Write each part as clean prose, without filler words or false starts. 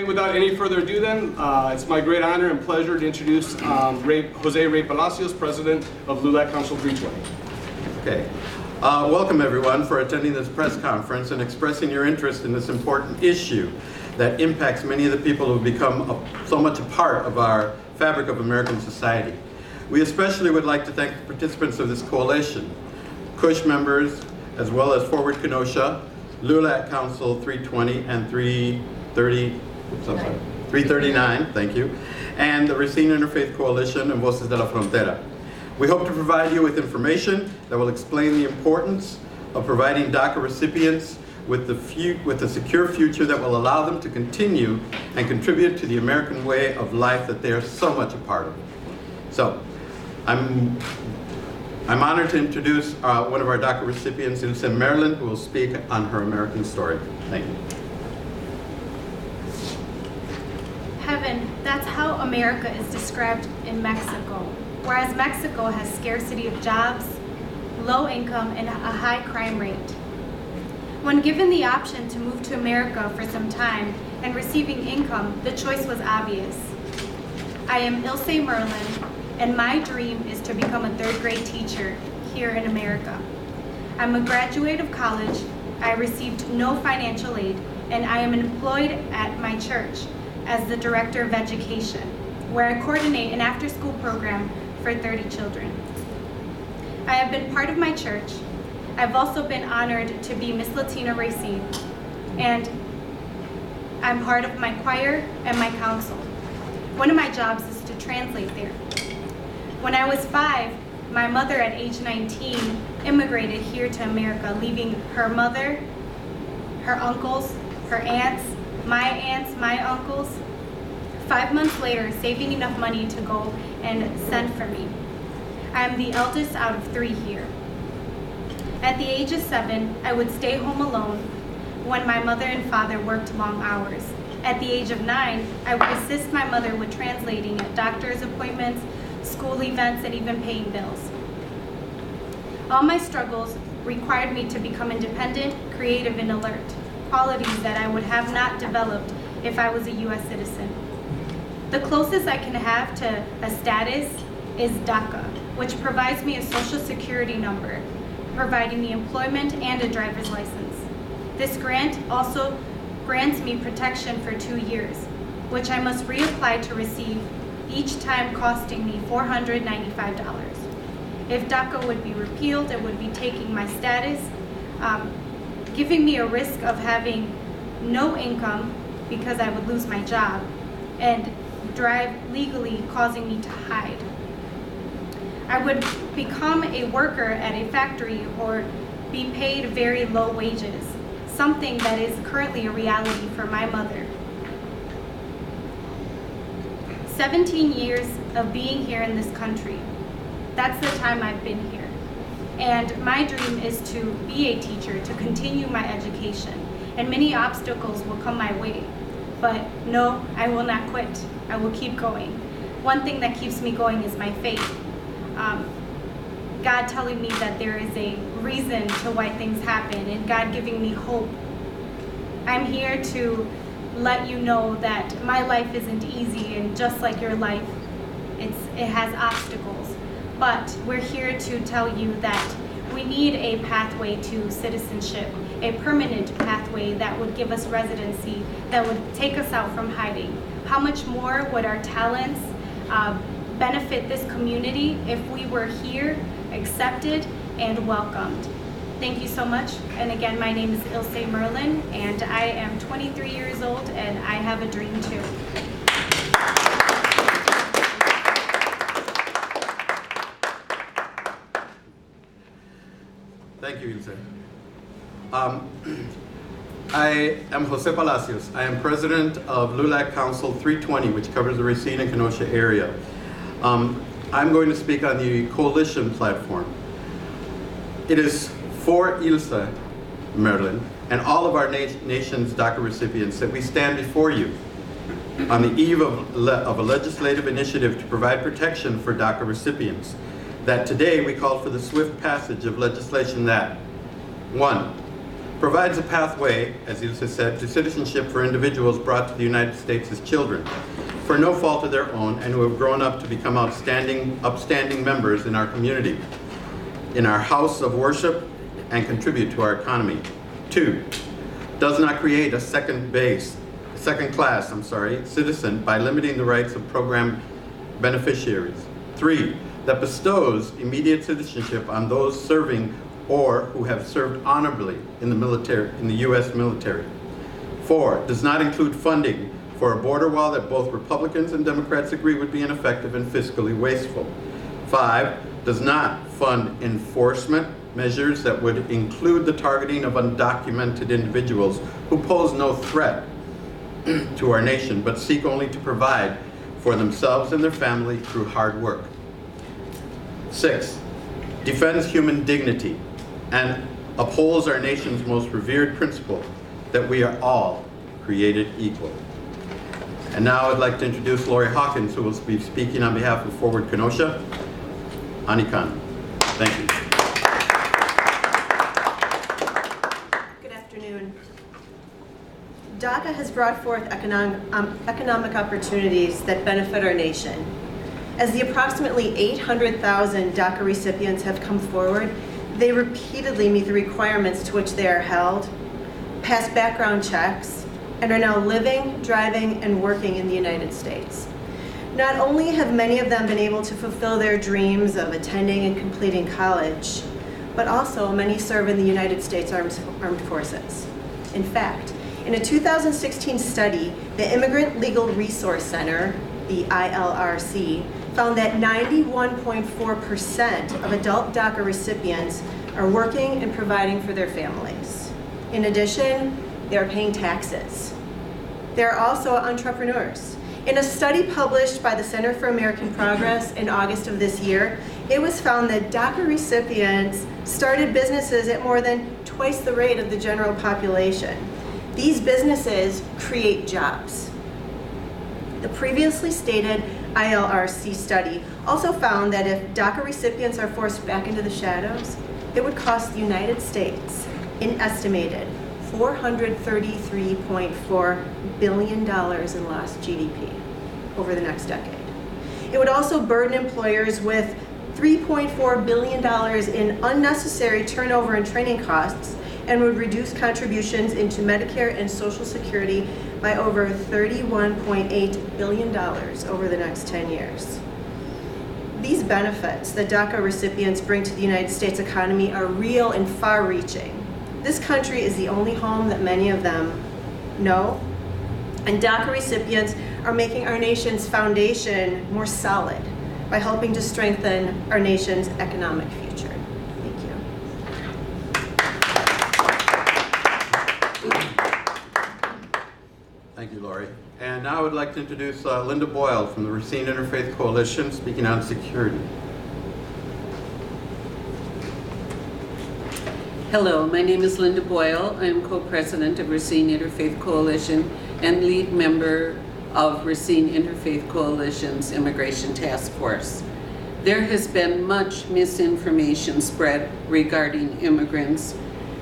without any further ado then, it's my great honor and pleasure to introduce Jose Ray Palacios, President of LULAC Council 320. Okay. Welcome everyone for attending this press conference and expressing your interest in this important issue that impacts many of the people who have become so much a part of our fabric of American society. We especially would like to thank the participants of this coalition, CUSH members, as well as Forward Kenosha, LULAC Council 320 and 339, thank you, and the Racine Interfaith Coalition and Voces de la Frontera. We hope to provide you with information that will explain the importance of providing DACA recipients with a secure future that will allow them to continue and contribute to the American way of life that they are so much a part of. So, I'm honored to introduce one of our DACA recipients, Elsa Merlin, who will speak on her American story. Thank you. Heaven, that's how America is described in Mexico. Whereas Mexico has scarcity of jobs, low income, and a high crime rate. When given the option to move to America for some time and receiving income, the choice was obvious. I am Elsa Merlin, and my dream is to become a third grade teacher here in America. I'm a graduate of college, I received no financial aid, and I am employed at my church as the Director of Education, where I coordinate an after-school program for 30 children. I have been part of my church. I've also been honored to be Miss Latina Racine, and I'm part of my choir and my council. One of my jobs is to translate there. When I was 5, my mother at age 19 immigrated here to America, leaving her mother, her uncles, her aunts, my uncles. 5 months later, saving enough money to go and send for me. I am the eldest out of 3 here. At the age of 7, I would stay home alone when my mother and father worked long hours. At the age of 9, I would assist my mother with translating at doctor's appointments, school events, and even paying bills. All my struggles required me to become independent, creative, and alert, qualities that I would have not developed if I was a U.S. citizen. The closest I can have to a status is DACA, which provides me a social security number, providing me employment and a driver's license. This grant also grants me protection for 2 years, which I must reapply to receive, each time costing me $495. If DACA would be repealed, it would be taking my status, giving me a risk of having no income because I would lose my job, and drive legally, causing me to hide. I would become a worker at a factory or be paid very low wages, something that is currently a reality for my mother. 17 years of being here in this country. That's the time I've been here. And my dream is to be a teacher, to continue my education. And many obstacles will come my way. But no, I will not quit. I will keep going. One thing that keeps me going is my faith. God telling me that there is a reason to why things happen, and God giving me hope. I'm here to let you know that my life isn't easy, and just like your life, it has obstacles. But we're here to tell you that we need a pathway to citizenship, a permanent pathway that would give us residency, that would take us out from hiding. How much more would our talents benefit this community if we were here, accepted, and welcomed? Thank you so much. And again, my name is Elsa Merlin, and I am 23 years old, and I have a dream too. Thank you, Ilse. I am Jose Palacios. I am president of LULAC Council 320, which covers the Racine and Kenosha area. I'm going to speak on the coalition platform. It is for Elsa Merlin and all of our nation's DACA recipients that we stand before you on the eve of a legislative initiative to provide protection for DACA recipients. That today we call for the swift passage of legislation that, 1, provides a pathway, as Elsa said, to citizenship for individuals brought to the United States as children, for no fault of their own, and who have grown up to become upstanding members in our community, in our house of worship, and contribute to our economy. 2, does not create a second-class citizen by limiting the rights of program beneficiaries. 3, that bestows immediate citizenship on those serving or who have served honorably in the U.S. military. 4, does not include funding for a border wall that both Republicans and Democrats agree would be ineffective and fiscally wasteful. 5, does not fund enforcement measures that would include the targeting of undocumented individuals who pose no threat to our nation, but seek only to provide for themselves and their family through hard work. 6, defends human dignity and upholds our nation's most revered principle that we are all created equal. And now I'd like to introduce Laurie Hawkins, who will be speaking on behalf of Forward Kenosha. Anikan. Thank you. Good afternoon. DACA has brought forth economic opportunities that benefit our nation. As the approximately 800,000 DACA recipients have come forward, they repeatedly meet the requirements to which they are held, pass background checks, and are now living, driving, and working in the United States. Not only have many of them been able to fulfill their dreams of attending and completing college, but also many serve in the United States Armed Forces. In fact, in a 2016 study, the Immigrant Legal Resource Center, the ILRC, found that 91.4% of adult DACA recipients are working and providing for their families. In addition, they are paying taxes. They are also entrepreneurs. In a study published by the Center for American Progress in August of this year, it was found that DACA recipients started businesses at more than twice the rate of the general population. These businesses create jobs. The previously stated ILRC study also found that if DACA recipients are forced back into the shadows, it would cost the United States an estimated $433.4 billion in lost GDP over the next decade. It would also burden employers with $3.4 billion in unnecessary turnover and training costs, and would reduce contributions into Medicare and Social Security by over $31.8 billion over the next 10 years. These benefits that DACA recipients bring to the United States economy are real and far-reaching. This country is the only home that many of them know, and DACA recipients are making our nation's foundation more solid by helping to strengthen our nation's economic future. Thank you. Thank you, Laurie. And now I would like to introduce Linda Boyle from the Racine Interfaith Coalition, speaking on security. Hello, my name is Linda Boyle. I am co-president of Racine Interfaith Coalition and lead member of Racine Interfaith Coalition's Immigration Task Force. There has been much misinformation spread regarding immigrants,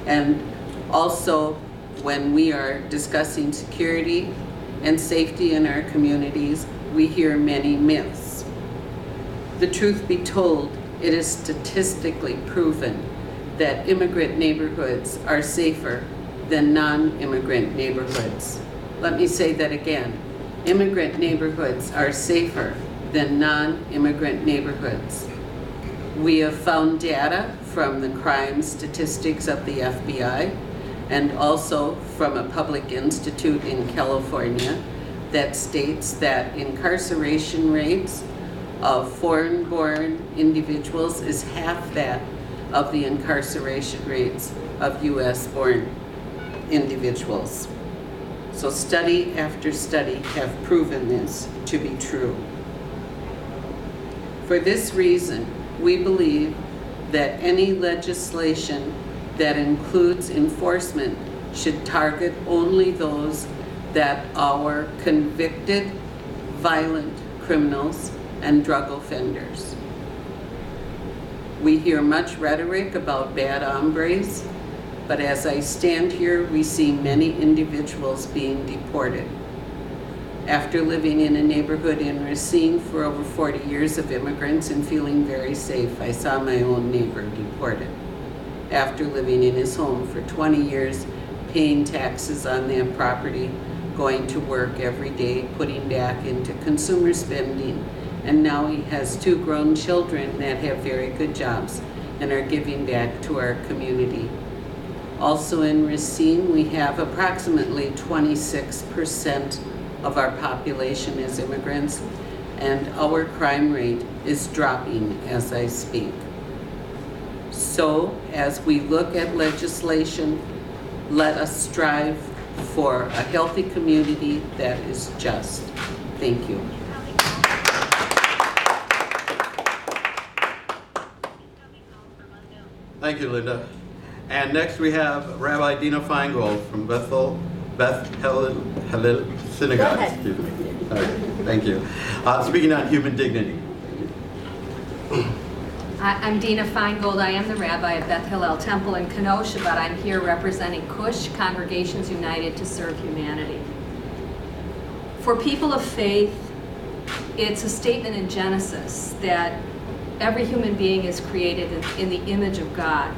and also when we are discussing security and safety in our communities, we hear many myths. The truth be told, it is statistically proven that immigrant neighborhoods are safer than non-immigrant neighborhoods. Let me say that again. Immigrant neighborhoods are safer than non-immigrant neighborhoods. We have found data from the crime statistics of the FBI and also from a public institute in California that states that incarceration rates of foreign-born individuals is half that of the incarceration rates of US-born individuals. So study after study have proven this to be true. For this reason, we believe that any legislation that includes enforcement should target only those that are convicted, violent criminals, and drug offenders. We hear much rhetoric about bad hombres, But as I stand here, we see many individuals being deported. After living in a neighborhood in Racine for over 40 years of immigrants and feeling very safe, I saw my own neighbor deported. After living in his home for 20 years, paying taxes on that property, going to work every day, putting back into consumer spending, and now he has 2 grown children that have very good jobs and are giving back to our community. Also in Racine, we have approximately 26% of our population as immigrants, and our crime rate is dropping as I speak. So, as we look at legislation, let us strive for a healthy community that is just. Thank you. Thank you, Linda. And next we have Rabbi Dina Feingold from Beth Hallel Synagogue. Excuse me. Okay, thank you. Speaking on human dignity. I'm Dina Feingold. I am the rabbi of Beth Hillel Temple in Kenosha, but I'm here representing CUSH, Congregations United to Serve Humanity. For people of faith, it's a statement in Genesis that every human being is created in the image of God,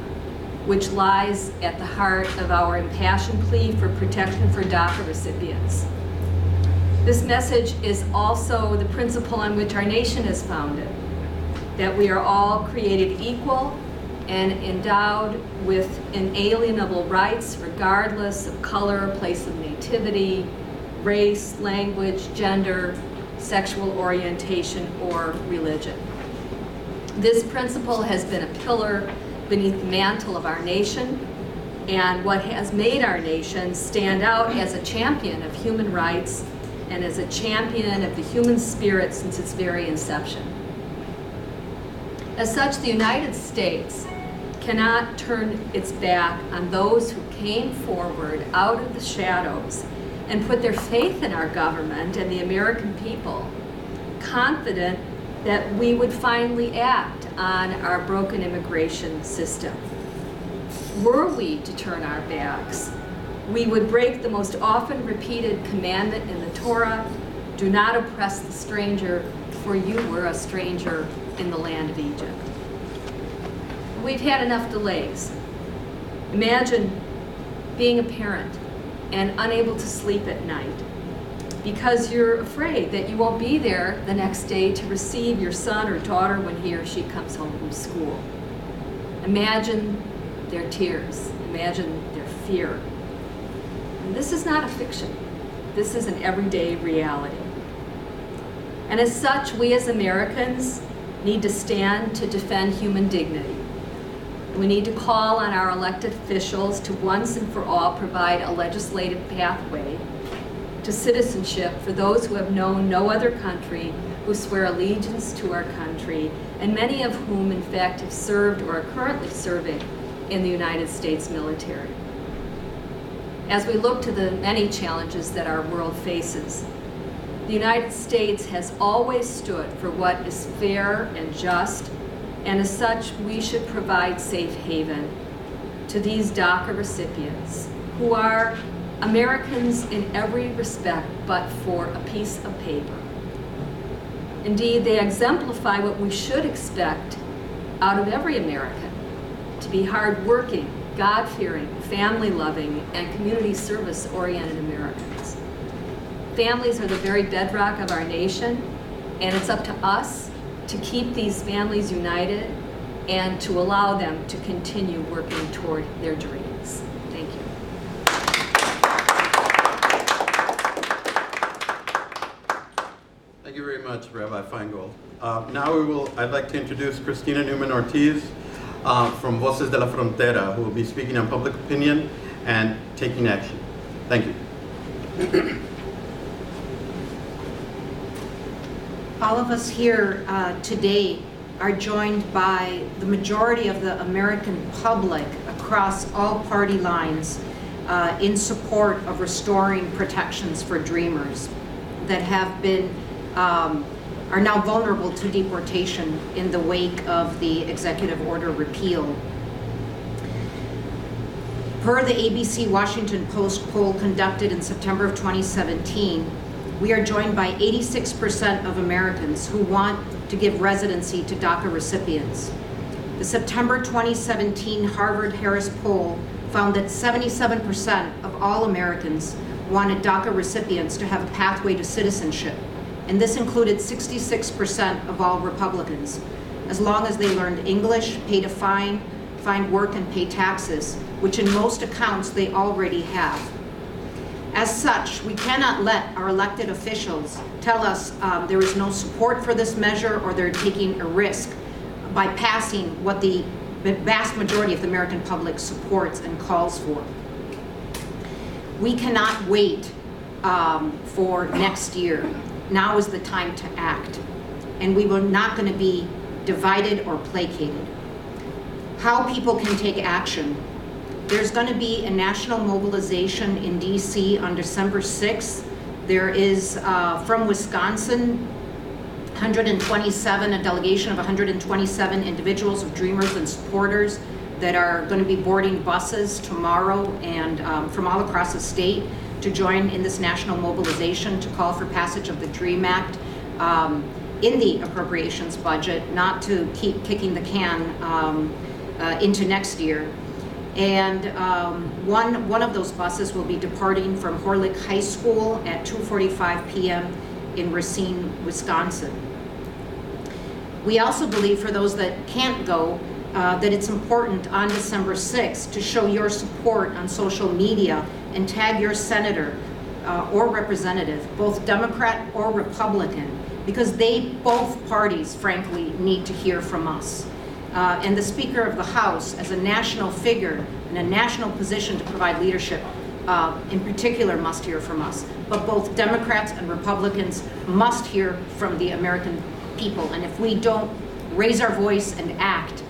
which lies at the heart of our impassioned plea for protection for DACA recipients. This message is also the principle on which our nation is founded, that we are all created equal and endowed with inalienable rights regardless of color, place of nativity, race, language, gender, sexual orientation, or religion. This principle has been a pillar beneath the mantle of our nation and what has made our nation stand out as a champion of human rights and as a champion of the human spirit since its very inception. As such, the United States cannot turn its back on those who came forward out of the shadows and put their faith in our government and the American people, confident that we would finally act on our broken immigration system. Were we to turn our backs, we would break the most often repeated commandment in the Torah, do not oppress the stranger, for you were a stranger in the land of Egypt. We've had enough delays. Imagine being a parent and unable to sleep at night because you're afraid that you won't be there the next day to receive your son or daughter when he or she comes home from school. Imagine their tears. Imagine their fear. And this is not a fiction. This is an everyday reality. And as such, we as Americans need to stand to defend human dignity. We need to call on our elected officials to once and for all provide a legislative pathway to citizenship for those who have known no other country, who swear allegiance to our country, and many of whom in fact have served or are currently serving in the United States military. As we look to the many challenges that our world faces, the United States has always stood for what is fair and just, and as such, we should provide safe haven to these DACA recipients who are Americans in every respect but for a piece of paper. Indeed, they exemplify what we should expect out of every American, to be hardworking, God-fearing, family-loving, and community service-oriented Americans. Families are the very bedrock of our nation, and it's up to us to keep these families united and to allow them to continue working toward their dreams. Thank you. Thank you very much, Rabbi Feingold. I'd like to introduce Christina Neumann-Ortiz from Voces de la Frontera, who will be speaking on public opinion and taking action. Thank you. All of us here today are joined by the majority of the American public across all party lines in support of restoring protections for dreamers that have been, are now vulnerable to deportation in the wake of the executive order repeal. Per the ABC Washington Post poll conducted in September of 2017, we are joined by 86% of Americans who want to give residency to DACA recipients. The September 2017 Harvard-Harris poll found that 77% of all Americans wanted DACA recipients to have a pathway to citizenship, and this included 66% of all Republicans, as long as they learned English, paid a fine, find work, and pay taxes, which in most accounts they already have. As such, we cannot let our elected officials tell us there is no support for this measure or they're taking a risk by passing what the vast majority of the American public supports and calls for. We cannot wait for next year. Now is the time to act, and we are not going to be divided or placated. How people can take action. There's going to be a national mobilization in DC on December 6th. There is, from Wisconsin, a delegation of 127 individuals of Dreamers and supporters that are going to be boarding buses tomorrow and from all across the state to join in this national mobilization to call for passage of the DREAMAct in the appropriations budget, not to keep kicking the can into next year. And one of those buses will be departing from Horlick High School at 2:45 p.m. in Racine, Wisconsin. We also believe, for those that can't go, that it's important on December 6th to show your support on social media and tag your senator or representative, both Democrat or Republican, because both parties, frankly, need to hear from us. And the Speaker of the House, as a national figure in a national position to provide leadership, in particular must hear from us. But both Democrats and Republicans must hear from the American people. And if we don't raise our voice and act,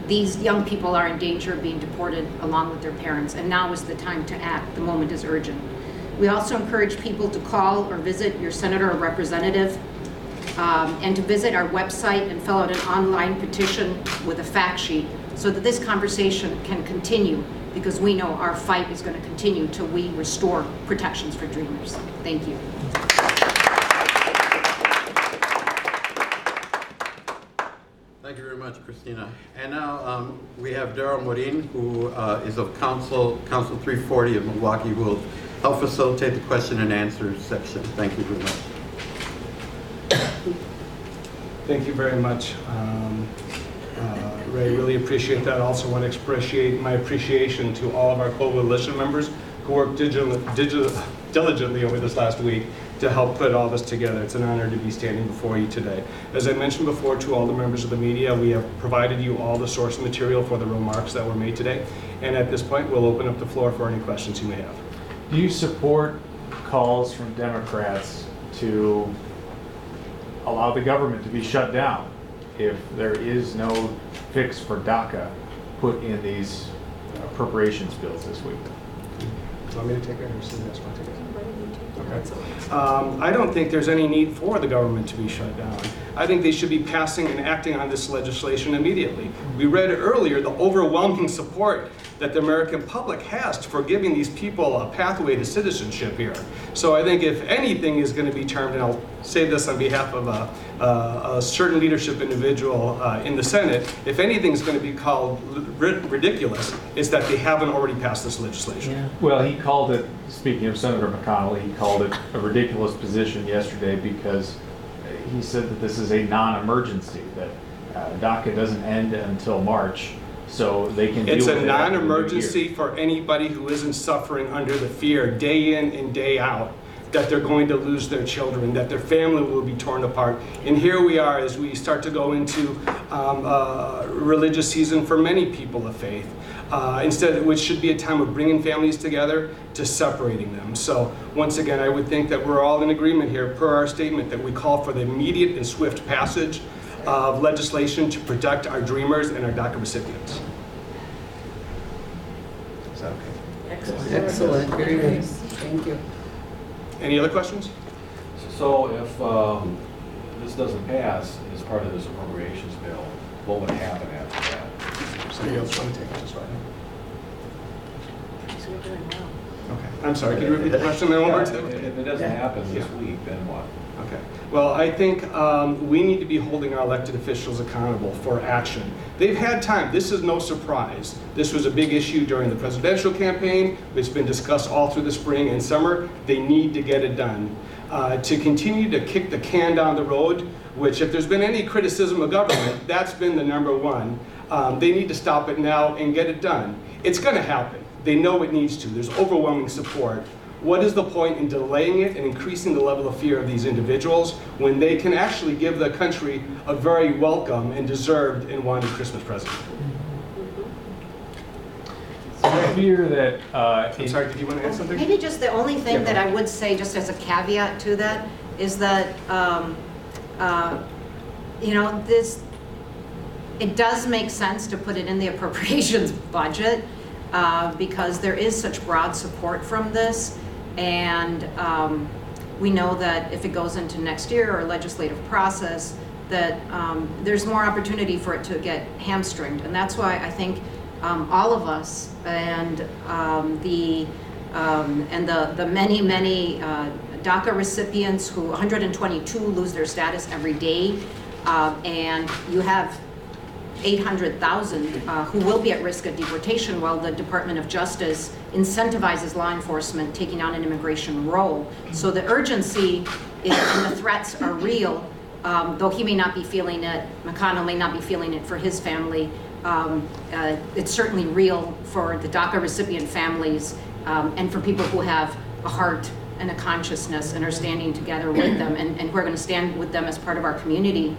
these young people are in danger of being deported along with their parents. And now is the time to act. The moment is urgent. We also encourage people to call or visit your senator or representative, and to visit our website and fill out an online petition with a fact sheet so that this conversation can continue, because we know our fight is going to continue till we restore protections for Dreamers. Thank you. Thank you very much, Christina. And now we have Daryl Morin, who is of Council 340 of Milwaukee, who will help facilitate the question and answer section. Thank you very much. Thank you very much, Ray. Really appreciate that. Also want to express my appreciation to all of our coalition members who worked diligently over this last week to help put all this together. It's an honor to be standing before you today. As I mentioned before to all the members of the media, we have provided you all the source material for the remarks that were made today. And at this point, we'll open up the floor for any questions you may have. Do you support calls from Democrats to allow the government to be shut down if there is no fix for DACA put in these appropriations bills this week? Do you want me to take it or somebody else want to take it? Okay. I don't think there's any need for the government to be shut down. I think they should be passing and acting on this legislation immediately. We read earlier the overwhelming support that the American public has for giving these people a pathway to citizenship here. So I think if anything is going to be termed, and I'll say this on behalf of a certain leadership individual in the Senate, if anything is going to be called ridiculous, it's that they haven't already passed this legislation. Yeah. Well, he called it, speaking of Senator McConnell, he called it a ridiculous position yesterday because he said that this is a non-emergency, that DACA doesn't end until March. So they can deal with it. It's a non-emergency for anybody who isn't suffering under the fear day in and day out that they're going to lose their children, that their family will be torn apart. And here we are as we start to go into religious season for many people of faith, which should be a time of bringing families together to separating them. So once again, I would think that we're all in agreement here per our statement that we call for the immediate and swift passage of legislation to protect our Dreamers and our DACA recipients. Is that okay? Excellent, very nice. Thank you. Any other questions? So if this doesn't pass as part of this appropriations bill, what would happen after that? Anybody else want to take it? Just right now. Okay, I'm sorry, can you repeat the question one more time? If it doesn't happen this week, then what? Okay. Well, I think we need to be holding our elected officials accountable for action. They've had time. This is no surprise. This was a big issue during the presidential campaign. It's been discussed all through the spring and summer. They need to get it done. To continue to kick the can down the road, which if there's been any criticism of government, that's been the number one. They need to stop it now and get it done. It's going to happen. They know it needs to. There's overwhelming support. What is the point in delaying it and increasing the level of fear of these individuals when they can actually give the country a very welcome and deserved and wanted Christmas present? I fear that I'm sorry, did you want to add something? Maybe just the only thing that I would say, just as a caveat to that, is that, you know, it does make sense to put it in the appropriations budget because there is such broad support from this. And we know that if it goes into next year or legislative process, that there's more opportunity for it to get hamstringed. And that's why I think all of us and the many DACA recipients who 122 lose their status every day, and you have 800,000 who will be at risk of deportation while the Department of Justice incentivizes law enforcement taking on an immigration role. So the urgency and the threats are real, though he may not be feeling it, McConnell may not be feeling it for his family. It's certainly real for the DACA recipient families and for people who have a heart and a consciousness and are standing together with them and we're going to stand with them as part of our community.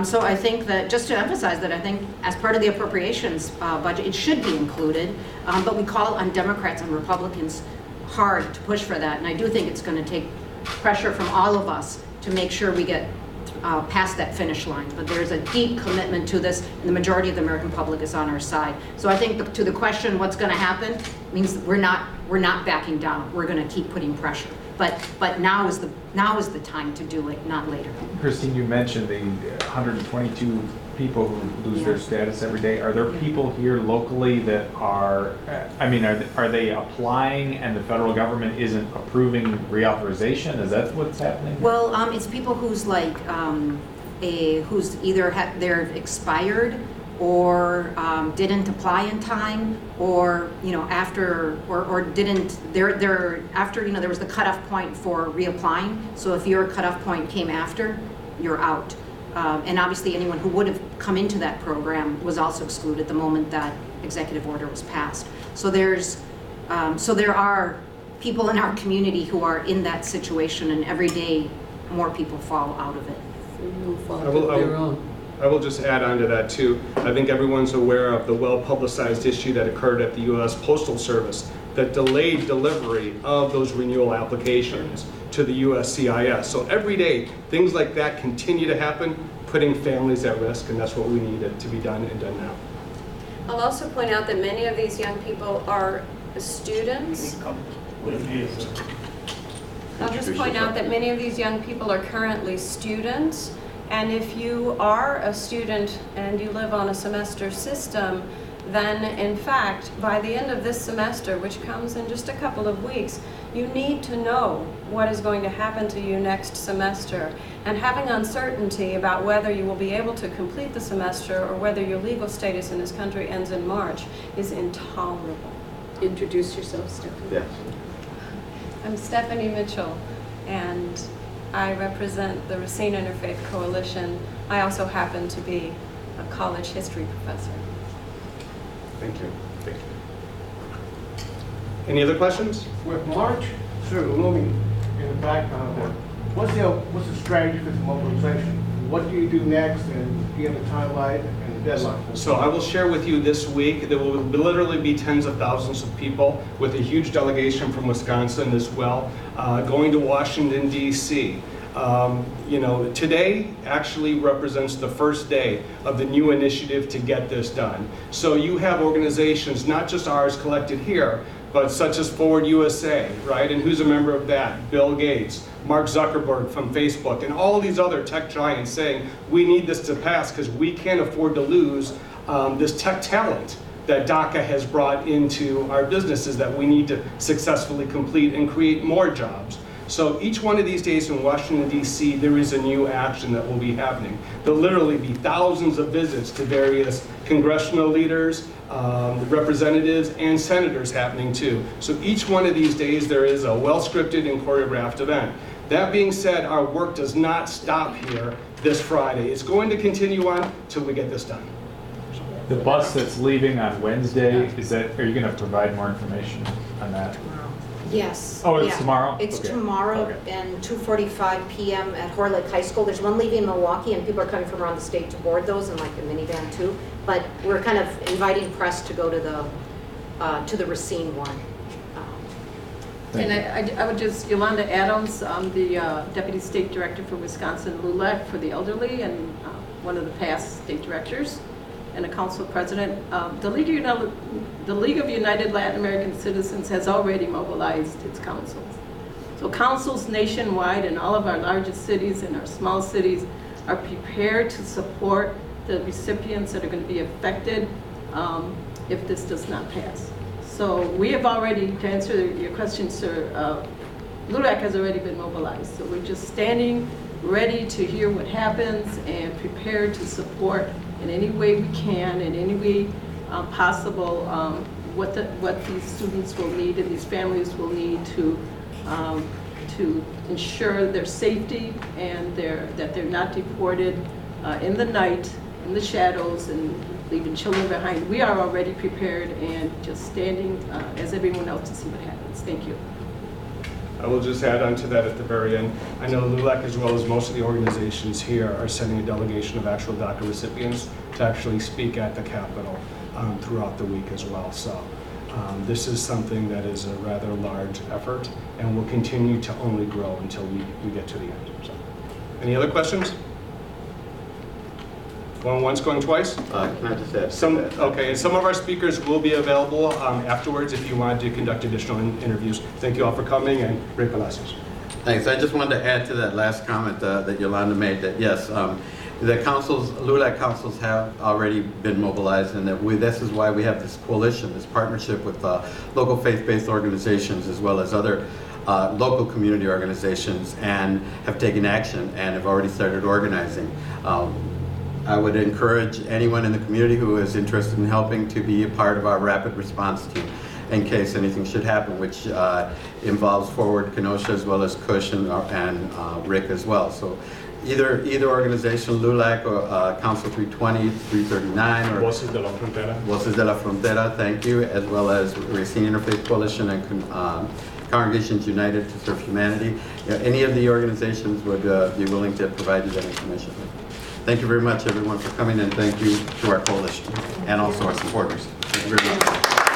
So I think that, just to emphasize that, I think as part of the appropriations budget, it should be included, but we call on Democrats and Republicans hard to push for that, and I do think it's going to take pressure from all of us to make sure we get past that finish line. But there's a deep commitment to this, and the majority of the American public is on our side. So I think to the question, what's going to happen, means that we're not backing down. We're going to keep putting pressure. But now is the time to do it, not later. Christine, you mentioned the 122 people who lose their status every day. Are there people here locally that are, I mean, are they applying and the federal government isn't approving reauthorization? Is that what's happening? Well, it's people who's like, who's either they're expired or didn't apply in time, or after, or didn't. They're after. There was the cutoff point for reapplying. So if your cutoff point came after, you're out. And obviously, anyone who would have come into that program was also excluded the moment that executive order was passed. So there are people in our community who are in that situation, and every day more people fall out of it. I will just add on to that too. I think everyone's aware of the well-publicized issue that occurred at the U.S. Postal Service that delayed delivery of those renewal applications to the USCIS. So every day, things like that continue to happen, putting families at risk, and that's what we need to be done and done now. I'll also point out that many of these young people are students. I'll just point out that many of these young people are currently students. And if you are a student and you live on a semester system, then in fact, by the end of this semester, which comes in just a couple of weeks, you need to know what is going to happen to you next semester. And having uncertainty about whether you will be able to complete the semester or whether your legal status in this country ends in March is intolerable. Introduce yourself, Stephanie. Yes. I'm Stephanie Mitchell, and I represent the Racine Interfaith Coalition. I also happen to be a college history professor. Thank you. Thank you. Any other questions? With March sort of looming in the background, what's the strategy for the mobilization? What do you do next, and do you have a timeline and a deadline? So I will share with you this week, there will literally be tens of thousands of people with a huge delegation from Wisconsin as well, going to Washington, D.C. Today actually represents the first day of the new initiative to get this done. So you have organizations, not just ours collected here, but such as Forward USA, right? And who's a member of that? Bill Gates, Mark Zuckerberg from Facebook, and all of these other tech giants saying, we need this to pass because we can't afford to lose this tech talent that DACA has brought into our businesses that we need to successfully complete and create more jobs. So each one of these days in Washington, D.C., there is a new action that will be happening. There'll literally be thousands of visits to various congressional leaders, representatives, and senators happening too. So each one of these days there is a well-scripted and choreographed event. That being said, our work does not stop here this Friday. It's going to continue on till we get this done. The bus that's leaving on Wednesday, are you going to provide more information on that? Yes. Oh, it's yeah. tomorrow? It's Okay. tomorrow Okay. and 2:45 p.m. at Horr Lake High School. There's one leaving Milwaukee, and people are coming from around the state to board those in like a minivan too. But we're kind of inviting press to go to the Racine one. Thank And you. I would just, Yolanda Adams, the Deputy State Director for Wisconsin LULAC for the elderly and one of the past state directors and a council president. The League of United Latin American Citizens has already mobilized its councils. So councils nationwide in all of our largest cities and our small cities are prepared to support the recipients that are going to be affected if this does not pass. So we have already, to answer your question, sir, LULAC has already been mobilized. So we're just standing ready to hear what happens and prepared to support in any way we can, in any way possible, what these students will need and these families will need to ensure their safety and that they're not deported in the night, in the shadows, and leaving children behind. We are already prepared and just standing as everyone else to see what happens. Thank you. I will just add on to that at the very end. I know LULAC, as well as most of the organizations here, are sending a delegation of actual DACA recipients to actually speak at the Capitol throughout the week as well. So this is something that is a rather large effort and will continue to only grow until we get to the end. So, any other questions? Going once, going twice? Can I just add? Okay, and some of our speakers will be available afterwards if you want to conduct additional interviews. Thank you all for coming, and great Palacios. Thanks. I just wanted to add to that last comment that Yolanda made, that yes, the councils, LULAC councils have already been mobilized, and that this is why we have this coalition, this partnership with local faith-based organizations as well as other local community organizations, and have taken action and have already started organizing. I would encourage anyone in the community who is interested in helping to be a part of our rapid response team in case anything should happen, which involves Forward Kenosha as well as CUSH and RIC as well. So either organization, LULAC or Council 320, 339, or Voces de la Frontera. Voces de la Frontera, thank you, as well as Racine Interfaith Coalition and Congregations United to Serve Humanity. Any of the organizations would be willing to provide you that information. Thank you very much, everyone, for coming, and thank you to our coalition and also our supporters. Thank you very much.